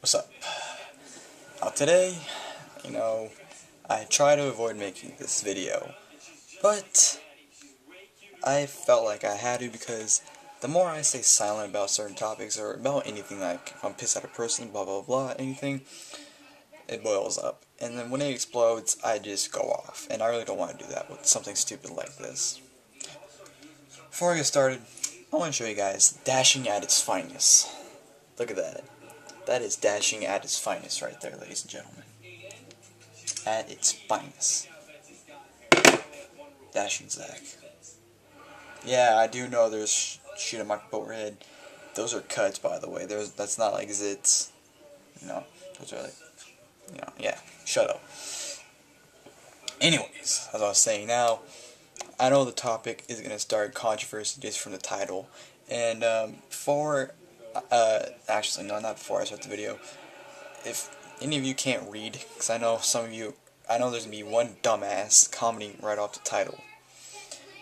What's up? Today, I try to avoid making this video, but I felt like I had to because the more I stay silent about certain topics or about anything, like if I'm pissed at a person, blah blah blah, anything, it boils up. And then when it explodes, I just go off, and I really don't want to do that with something stupid like this. Before I get started, I want to show you guys dashing at its finest. Look at that. That is dashing at its finest right there, ladies and gentlemen. At its finest. Dashing Zach. Yeah, I do know there's shit on my forehead. Those are cuts, by the way. That's not like zits. Those are like, yeah, shut up. Anyways, as I was saying now, I know the topic is going to start controversy just from the title. And actually, no, not before I start the video. If any of you can't read, because I know some of you, I know there's going to be one dumbass commenting right off the title.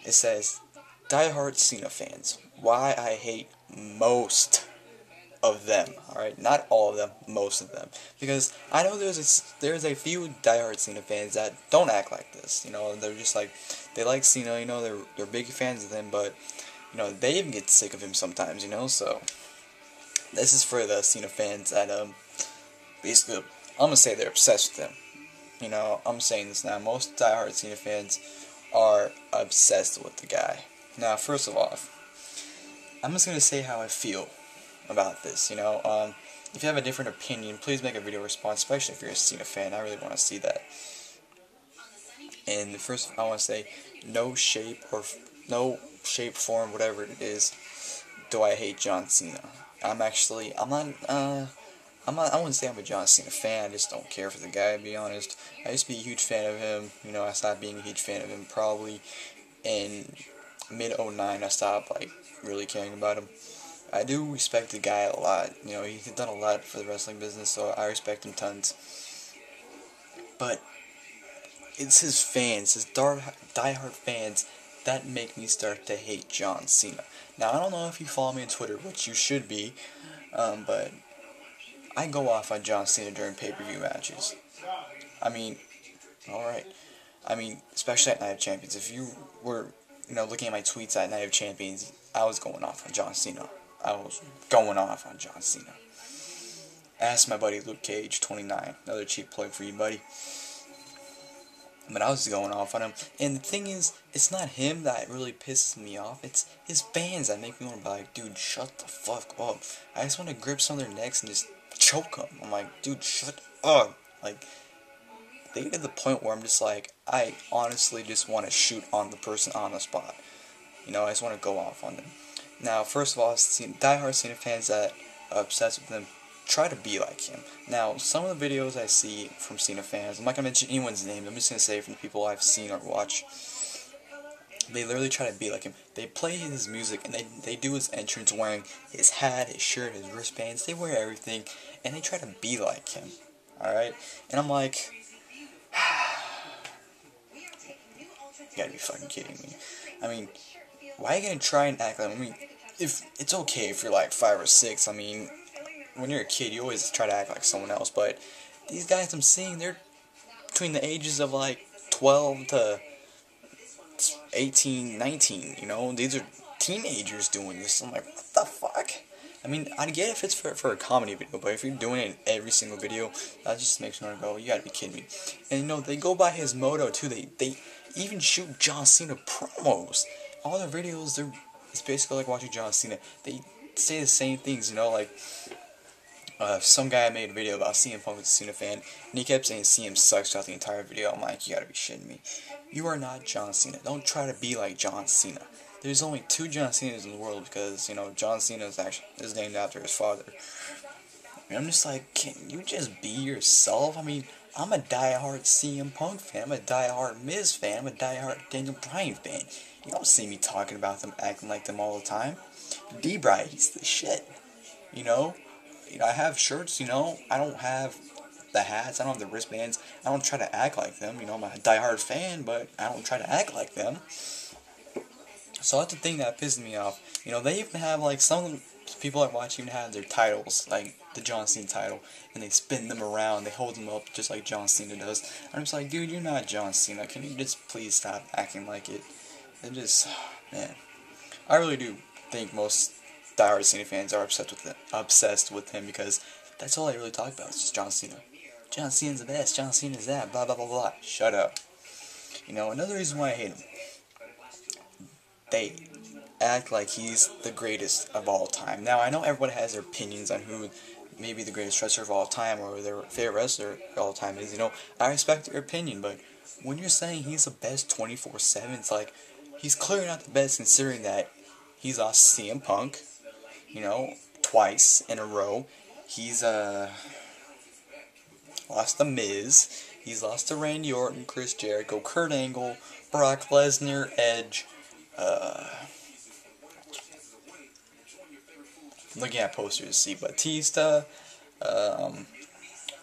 It says, DieHard Cena fans, why I hate most of them. Alright, not all of them, most of them. Because I know there's a few DieHard Cena fans that don't act like this. They're just like, they like Cena, they're big fans of him, but, they even get sick of him sometimes, so. This is for the Cena fans that, basically, I'm gonna say they're obsessed with him. I'm saying this now. Most diehard Cena fans are obsessed with the guy. Now, first of all, I'm just gonna say how I feel about this. If you have a different opinion, please make a video response, especially if you're a Cena fan. I really want to see that. And first, I want to say, no shape, form, whatever it is, do I hate John Cena. I wouldn't say I'm a John Cena fan, I just don't care for the guy, to be honest. I used to be a huge fan of him, I stopped being a huge fan of him probably in mid-09, I stopped, really caring about him. I do respect the guy a lot, he's done a lot for the wrestling business, so I respect him tons. But, it's his fans, his diehard fans, that make me start to hate John Cena. Now, I don't know if you follow me on Twitter, which you should be, but I go off on John Cena during pay-per-view matches. Alright. Especially at Night of Champions. If you were, looking at my tweets at Night of Champions, I was going off on John Cena. Ask my buddy Luke Cage, 29. Another cheap plug for you, buddy. But I was going off on him, and the thing is, it's not him that really pisses me off, it's his fans that make me want to be like, dude, shut the fuck up. I just want to grip some of their necks and just choke them. I'm like, dude, shut up. They get to the point where I'm just like, I honestly just want to shoot on the person on the spot. I just want to go off on them. Now, first of all, diehard Cena fans that are obsessed with them, try to be like him. Now, some of the videos I see from Cena fans, I'm not going to mention anyone's name, I'm just going to say from the people I've seen or watched, they literally try to be like him. They play his music, and they do his entrance wearing his hat, his shirt, his wristbands, they wear everything, and they try to be like him, alright? And I'm like, you gotta be fucking kidding me. Why are you gonna try and act like him? If it's okay if you're like 5 or 6, when you're a kid, you always try to act like someone else, but these guys I'm seeing, they're between the ages of 12 to 18, 19, these are teenagers doing this. I'm like, what the fuck? I get if it's for a comedy video, but if you're doing it in every single video, that just makes me want to go, you gotta be kidding me. And they go by his motto too, they even shoot John Cena promos. All their videos, it's basically like watching John Cena. They say the same things, some guy made a video about CM Punk was a Cena fan, and he kept saying CM sucks throughout the entire video. I'm like, you gotta be shitting me. You are not John Cena. Don't try to be like John Cena. There's only 2 John Cenas in the world because, John Cena is named after his father. I'm just like, can you just be yourself? I'm a diehard CM Punk fan. I'm a diehard Miz fan. I'm a diehard Daniel Bryan fan. You don't see me talking about them, acting like them all the time. D-Bry, he's the shit. I have shirts, I don't have the hats, I don't have the wristbands, I don't try to act like them, I'm a diehard fan, but I don't try to act like them. So that's the thing that pisses me off. They even have, some people I watch even have their titles, like the John Cena title, and they spin them around, they hold them up just like John Cena does. I'm just like, dude, you're not John Cena. Can you just please stop acting like it? And just, man, I really do think most diehard Cena fans are obsessed with him because that's all I really talk about. It's just John Cena. John Cena's the best. John Cena's that. Blah blah blah blah. Shut up. You know, another reason why I hate him. They act like he's the greatest of all time. Now, I know everyone has their opinions on who maybe the greatest wrestler of all time or their favorite wrestler of all time is. You know, I respect your opinion, but when you're saying he's the best 24/7, it's like, he's clearly not the best considering that he's lost CM Punk, you know, twice in a row. He's lost The Miz. He's lost to Randy Orton, Chris Jericho, Kurt Angle, Brock Lesnar, Edge. I'm looking at posters to see Batista,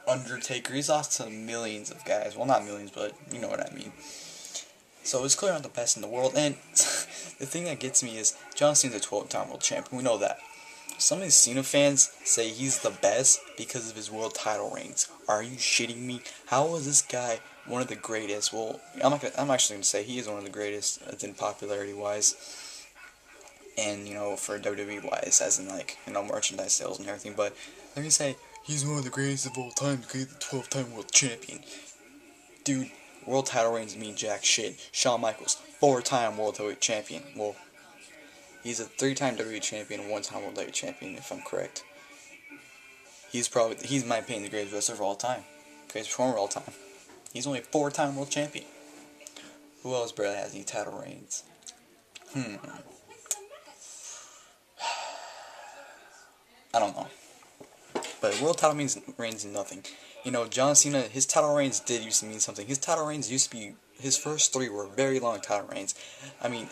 Undertaker. He's lost to millions of guys. Well, not millions, but you know what I mean. So he's clearly not the best in the world. And the thing that gets me is John Cena's a 12-time world champion. We know that. Some of these Cena fans say he's the best because of his world title reigns. Are you shitting me? How is this guy one of the greatest? Well, I'm actually going to say he is one of the greatest, in popularity-wise. And, you know, for WWE-wise, as in, like, you know, merchandise sales and everything. But let me say, he's one of the greatest of all time because he's the 12-time world champion. Dude, world title reigns mean jack shit. Shawn Michaels, 4-time world heavyweight champion. Well, he's a 3-time WWE champion and 1-time world heavyweight champion, if I'm correct. He's in my opinion, the greatest wrestler of all time. Greatest performer of all time. He's only a 4-time world champion. Who else barely has any title reigns? I don't know. But world title reigns nothing. You know, John Cena, his title reigns did used to mean something. His title reigns used to be, his first 3 were very long title reigns. I mean,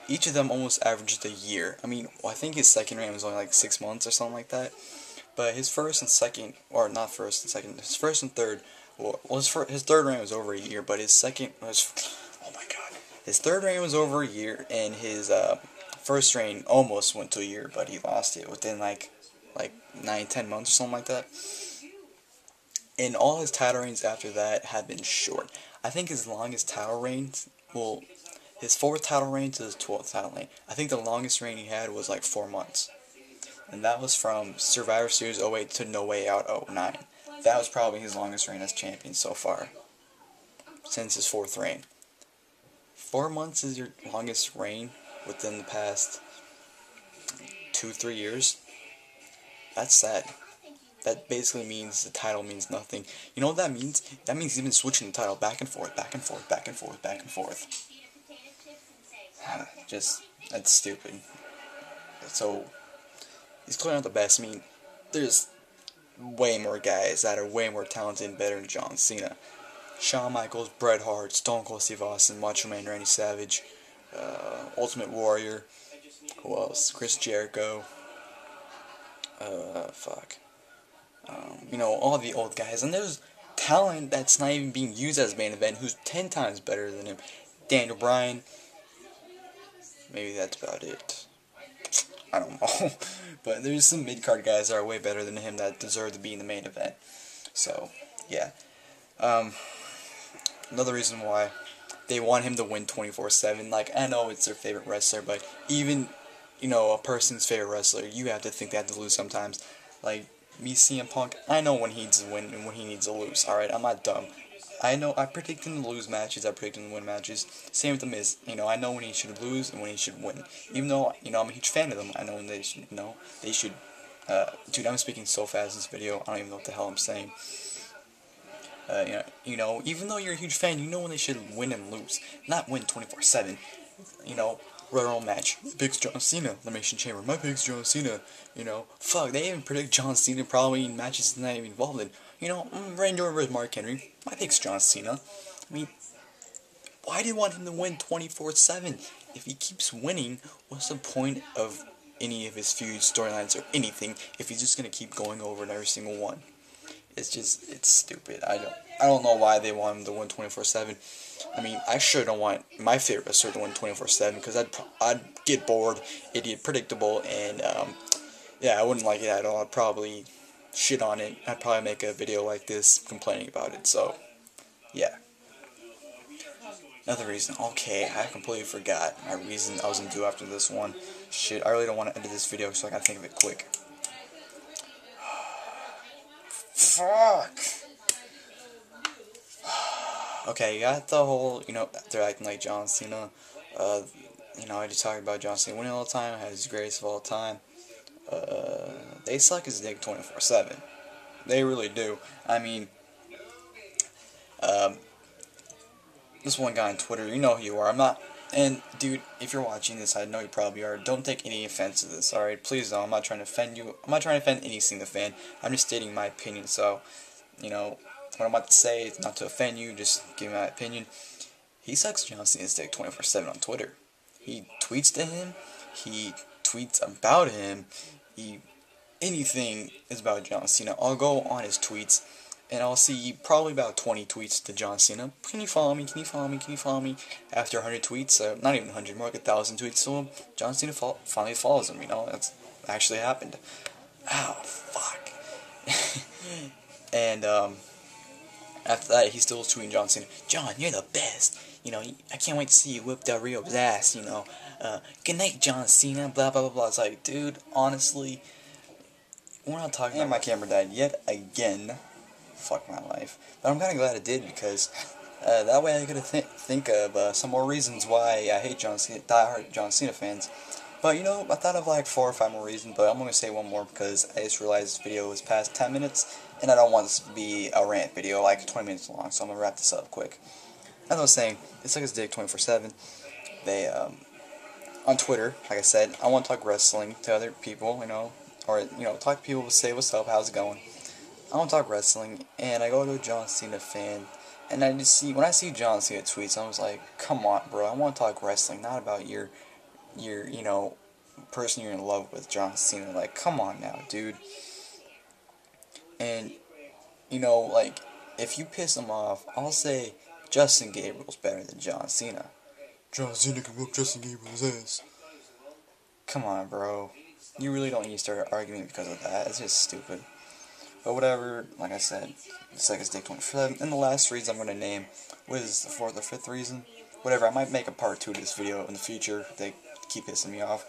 each of them almost averaged a year. I mean, I think his second reign was only like 6 months or something like that. But his first and second, or not first and second, his first and third, well, his third reign was over a year, but his second was, oh my god. His third reign was over a year, and his first reign almost went to a year, but he lost it within like 9-10 months or something like that. And all his title reigns after that have been short. I think his longest title reigns, well, his 4th title reign to his 12th title reign, I think the longest reign he had was like 4 months. And that was from Survivor Series 08 to No Way Out 09. That was probably his longest reign as champion so far, since his 4th reign. 4 months is your longest reign within the past 2-3 years? That's sad. That basically means the title means nothing. You know what that means? That means he's been switching the title back and forth, back and forth, back and forth, back and forth. Just, that's stupid. So, he's clearly not the best. I mean, there's way more guys that are way more talented and better than John Cena. Shawn Michaels, Bret Hart, Stone Cold Steve Austin, Macho Man Randy Savage, Ultimate Warrior, who else? Chris Jericho. You know, all the old guys. And there's talent that's not even being used as main event who's 10 times better than him. Daniel Bryan. Maybe that's about it. I don't know. But there's some mid-card guys that are way better than him that deserve to be in the main event. So, yeah. Another reason why they want him to win 24/7. Like, I know it's their favorite wrestler, but even, you know, a person's favorite wrestler, you have to think they have to lose sometimes. Like, me, CM Punk, I know when he needs to win and when he needs to lose, alright? I'm not dumb. I know, I predict him to lose matches, I predict him to win matches. Same with The Miz, you know, I know when he should lose and when he should win. Even though, you know, I'm a huge fan of them, I know when they should, dude, I'm speaking so fast in this video, I don't even know what the hell I'm saying. You know, even though you're a huge fan, you know when they should win and lose. Not win 24/7. You know, Royal Rumble match. Picks John Cena. Elimination Chamber. My pick's John Cena. You know, fuck, they even predict John Cena probably in matches he's not even involved in. You know, Randy Orton versus Mark Henry. My pick's John Cena. I mean, why do you want him to win 24/7? If he keeps winning, what's the point of any of his feud storylines or anything if he's just gonna keep going over in every single one? It's stupid. I don't know why they want him to win 24/7. I mean, I sure don't want my favorite wrestler to win 24/7 because I'd get bored, it'd be predictable, and Yeah, I wouldn't like it at all. I'd probably shit on it. I'd probably make a video like this complaining about it. So, yeah. Another reason. Okay, I completely forgot my reason I was gonna do after this one. Shit, I really don't want to edit this video, so I gotta think of it quick. Fuck! Okay, you got the whole, they're acting like John Cena. I just talk about John Cena winning all the time, has his greatest of all time. They suck his dick 24/7. They really do. I mean, um, this one guy on Twitter, you know who you are. I'm not, and dude, if you're watching this, I know you probably are. Don't take any offense to this, alright? Please don't. I'm not trying to offend you. I'm not trying to offend any single fan. I'm just stating my opinion, so, what I'm about to say is not to offend you, just give my opinion. He sucks John Cena's dick 24/7 on Twitter. He tweets to him, he tweets about him, anything is about John Cena. I'll go on his tweets, and I'll see probably about 20 tweets to John Cena. Can you follow me? Can you follow me? Can you follow me? After 100 tweets, not even 100, more like 1,000 tweets to him, John Cena finally follows him, that's actually happened. Ow, fuck. And, after that, he's still tweeting John Cena, John, you're the best. I can't wait to see you whip Del Rio's ass, Good night, John Cena, blah, blah, blah, blah. It's like, dude, honestly, we're not talking about... And my camera died yet again. Fuck my life. But I'm kind of glad it did, because that way I could think of some more reasons why I hate John Cena, DieHard John Cena fans. But, I thought of like 4 or 5 more reasons, but I'm going to say one more because I just realized this video was past 10 minutes, and I don't want this to be a rant video, like 20 minutes long, so I'm going to wrap this up quick. As I was saying, it's like his dick 24/7. They, on Twitter, like I said, I want to talk wrestling to other people, or, talk to people, say what's up, how's it going. I want to talk wrestling, and I go to a John Cena fan, and I just see, when I see John Cena tweets, I was like, come on, bro, I want to talk wrestling, not about your person you're in love with, John Cena. Like, come on now, dude. And, like, if you piss him off, I'll say Justin Gabriel's better than John Cena. John Cena can whoop Justin Gabriel's ass. Come on, bro. You really don't need to start arguing because of that. It's just stupid. But whatever, like I said, it's like his dick 24/7. And the last reason I'm going to name, what is the 4th or 5th reason? Whatever, I might make a part 2 to this video in the future. They keep pissing me off.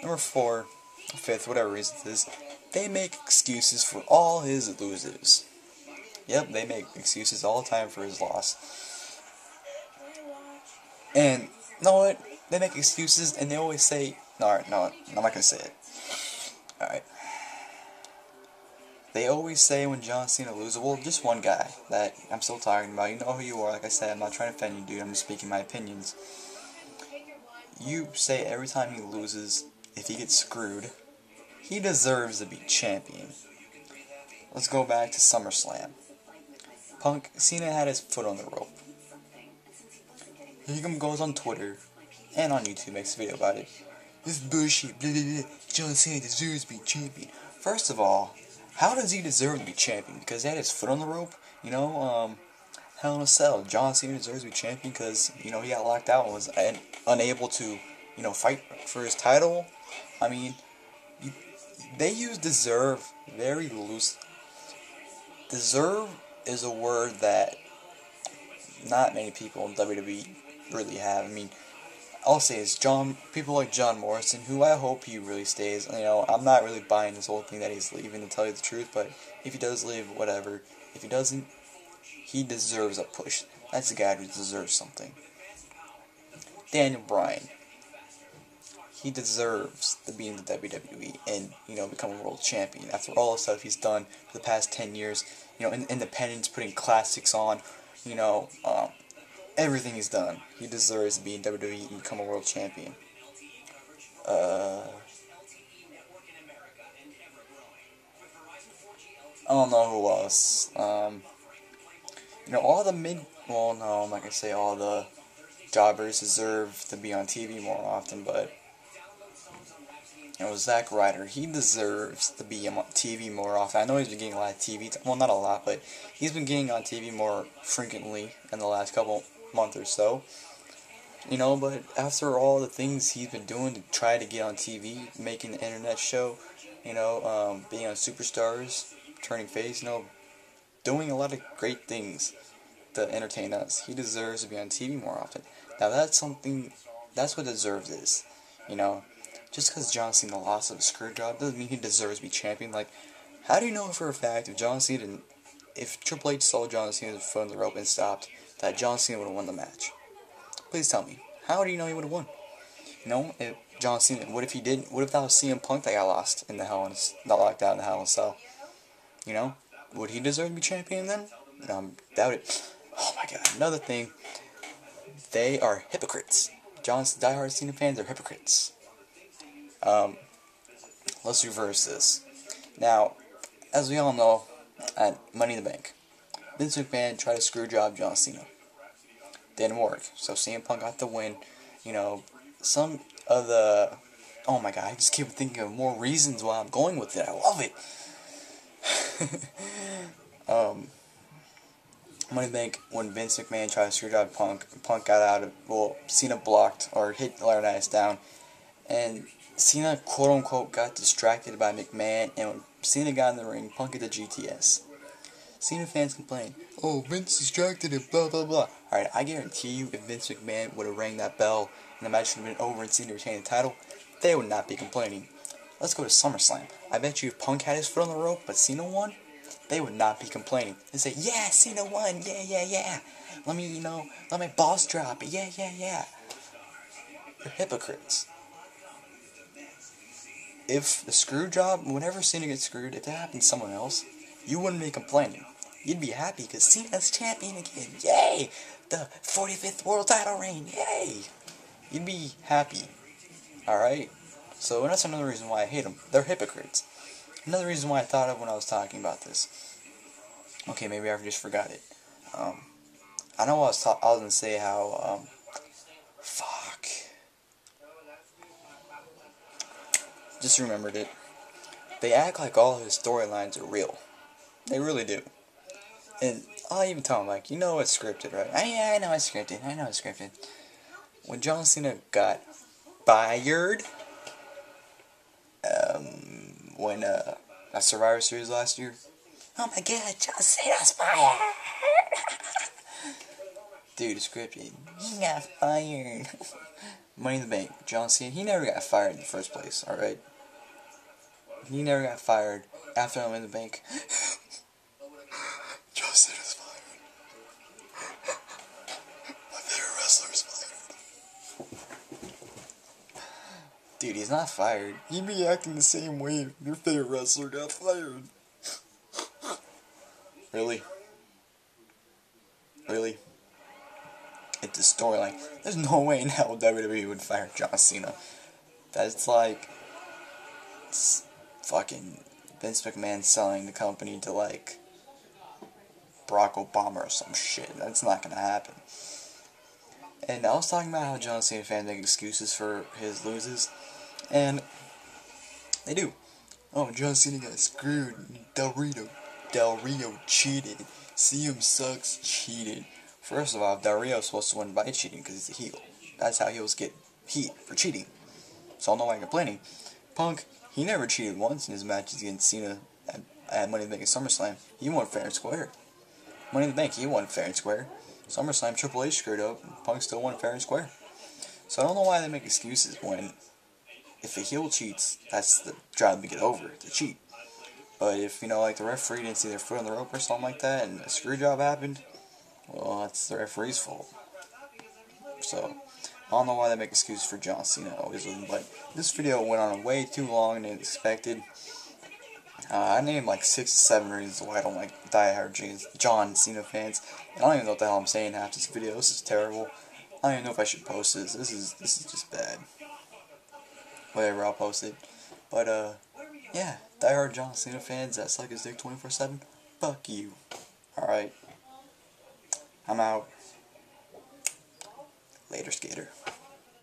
Number 4, 5th, whatever reason it is, they make excuses for all his losses. Yep, they make excuses all the time for his loss. And, you know what? They make excuses and they always say, no, I'm not going to say it. Alright. They always say when John Cena loses, well, just one guy that I'm still talking about. You know who you are, like I said, I'm not trying to offend you, dude, I'm just speaking my opinions. You say every time he loses, if he gets screwed, he deserves to be champion. Let's go back to SummerSlam. Cena had his foot on the rope. He goes on Twitter and on YouTube, makes a video about it. This is bullshit, blah, blah, blah. John Cena deserves to be champion. First of all, how does he deserve to be champion? Because he had his foot on the rope? Hell in a Cell. John Cena deserves to be champion because, he got locked out and was unable to, fight for his title. I mean, they use deserve very loose. Deserve is a word that not many people in WWE really have. I mean, I'll say is people like John Morrison, who I hope he really stays. I'm not really buying this whole thing that he's leaving, to tell you the truth, but if he does leave, whatever. If he doesn't, he deserves a push. That's a guy who deserves something. Daniel Bryan. He deserves to be in the WWE and, become a world champion. After all the stuff he's done for the past 10 years, independence, putting classics on, everything he's done. He deserves to be in WWE and become a world champion. I don't know who else. All the I'm not gonna say all the jobbers deserve to be on TV more often, but Zack Ryder, he deserves to be on TV more often. I know he's been getting a lot of TV, well, not a lot, but he's been getting on TV more frequently in the last couple months or so. But after all the things he's been doing to try to get on TV, making the internet show, being on Superstars, turning face, doing a lot of great things to entertain us. He deserves to be on TV more often. Now that's what deserves is, just because John Cena lost a screw job doesn't mean he deserves to be champion. Like, how do you know for a fact if Triple H saw John Cena's foot on the rope and stopped, that John Cena would have won the match? Please tell me. How do you know he would have won? If John Cena, what if he didn't? What if that was CM Punk that got lost in not locked out in the Hell in a Cell? Would he deserve to be champion then? Doubt it. Oh my god, another thing. They are hypocrites. DieHard Cena fans are hypocrites. Let's reverse this. Now, as we all know, at Money in the Bank, Vince McMahon tried to screw job John Cena. Didn't work. So CM Punk got the win. Some of the... Oh my god, I just keep thinking of more reasons why I'm going with it. I love it. Money in the Bank, when Vince McMahon tried to screw job Punk got out of... Well, Cena blocked, or hit Laurinaitis down. And Cena, quote-unquote, got distracted by McMahon, and when Cena got in the ring, Punk hit the GTS. Cena fans complain, oh, Vince distracted him, blah, blah, blah. Alright, I guarantee you, if Vince McMahon would have rang that bell, and the match would have been over and Cena retained the title, they would not be complaining. Let's go to SummerSlam. I bet you if Punk had his foot on the rope, but Cena won, they would not be complaining. They'd say, yeah, Cena won, yeah. Let my boss drop it, yeah. They're hypocrites. If the screw job, whenever Cena gets screwed, if that happened to someone else, you wouldn't be complaining. You'd be happy because Cena's champion again. Yay! The 45th world title reign. Yay! You'd be happy. Alright? So that's another reason why I hate them. They're hypocrites. Another reason why I thought of when I was talking about this. Okay, maybe I just forgot it. I know I was going to say how, just remembered it. They act like all his storylines are real. They really do. And I'll even tell them, like, it's scripted, right? Yeah, I know it's scripted. When John Cena got fired, when, at Survivor Series last year, oh my god, John Cena's fired! Dude, it's scripted. He got fired. Money in the Bank, John Cena, he never got fired in the first place, alright? He never got fired after I'm in the bank. John Cena's fired. My favorite wrestler's fired. Dude, he's not fired. You'd be acting the same way if your favorite wrestler got fired. Really? It's a storyline. There's no way in hell WWE would fire John Cena. That's like... It's fucking Vince McMahon selling the company to, like, Barack Obama or some shit. That's not gonna happen. And I was talking about how John Cena fans make excuses for his loses, and they do. Oh, John Cena got screwed. Del Rio cheated. CM sucks, cheated. First of all, Del Rio's supposed to win by cheating because he's a heel. That's how heels get heat for cheating. So I don't know why you're complaining. Punk, he never cheated once in his matches against Cena at Money in the Bank at SummerSlam. He won fair and square. Money in the Bank, he won fair and square. SummerSlam, Triple H screwed up, and Punk still won fair and square. So I don't know why they make excuses when, if a heel cheats, that's the job to get over, to cheat. But if, like the referee didn't see their foot on the rope or something like that, and a screw job happened, well, that's the referee's fault. So, I don't know why they make excuses for John Cena always with him, but this video went on way too long than expected. I named like 6 to 7 reasons why I don't like DieHard John Cena fans. And I don't even know what the hell I'm saying half this video. This is terrible. I don't even know if I should post this. This is just bad. Whatever, I'll post it. But yeah, DieHard John Cena fans that suck his dick 24/7. Fuck you. Alright. I'm out. Later, skater.